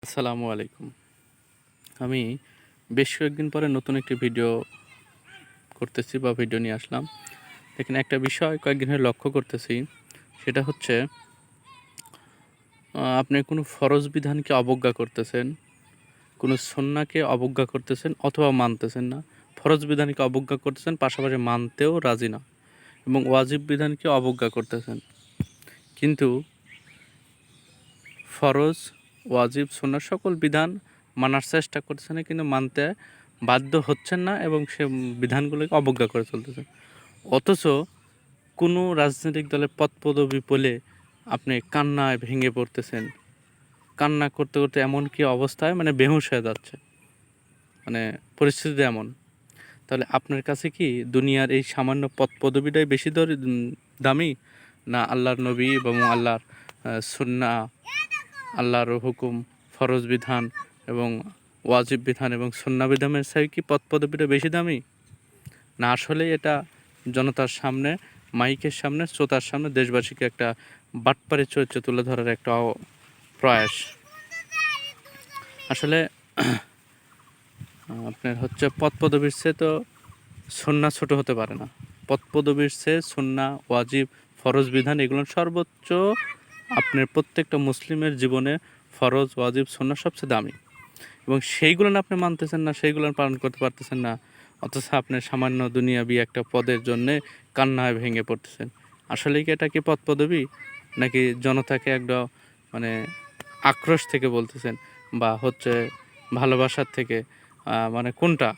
আসসালামু আলাইকুম। আমি বেশ কয়েকদিন পরে নতুন একটি ভিডিও করতেছি বা ভিডিও নিয়ে আসলাম। দেখেন, একটা বিষয় কয়েকদিন ধরে লক্ষ্য করতেছি, সেটা হচ্ছে আপনি কোনো ফরজ বিধানকে অবজ্ঞা করতেছেন, কোনো সুন্নাহকে অবজ্ঞা করতেছেন অথবা মানতেছেন না। ফরজ বিধানকে অবজ্ঞা করতেছেন, পাশাপাশি মানতেও রাজি না, এবং ওয়াজিব বিধানকে অবজ্ঞা করতেছেন। কিন্তু ফরজ, ওয়াজিব, সুন্নাহ সকল বিধান মানার চেষ্টা করছেন, কিন্তু মানতে বাধ্য হচ্ছেন না, এবং সে বিধানগুলোকে অবজ্ঞা করে চলতেছেন। অথচ কোনো রাজনৈতিক দলের পদপদবি পেলে আপনি কান্নায় ভেঙে পড়তেছেন। কান্না করতে করতে এমন কি অবস্থায় বেহুঁশ হয়ে যাচ্ছে, পরিস্থিতি এমন। তাহলে আপনার কাছে কি দুনিয়ার এই সামান্য পদপদবিটাই বেশি দামি, না আল্লাহর নবী এবং আল্লাহর সুন্নাহ, আল্লাহর হুকুম, ফরজ বিধান এবং ওয়াজিব বিধান এবং সুন্নাহ বিধানের চাই কি পদপদবিটা বেশি দামি? না আসলে এটা জনতার সামনে, মাইকের সামনে, শ্রোতার সামনে দেশবাসীকে একটা বাটপাড়ি চরিত্র তুলে ধরার একটা প্রয়াস? আসলে আপনার হচ্ছে পদপদবির চেয়ে তো সুন্নাহ ছোট হতে পারে না। পদপদবির চেয়ে সুন্নাহ, ওয়াজিব, ফরজ বিধান এগুলো সর্বোচ্চ। আপনার প্রত্যেকটা মুসলিমের জীবনে ফরজ, ওয়াজিব, সুন্নাহ সবচেয়ে দামি, এবং সেইগুলো আপনি মানতেছেন না, সেইগুলো পালন করতে পারতেছেন না। অথচ আপনি সামান্য দুনিয়াবি একটা পদের জন্যে কান্নায় ভেঙে পড়তেছেন। আসলে কি এটা কি পদপদবি, নাকি জনতাকে একটা মানে আক্রোশ থেকে বলতেছেন, বা হচ্ছে ভালোবাসার থেকে, কোনটা?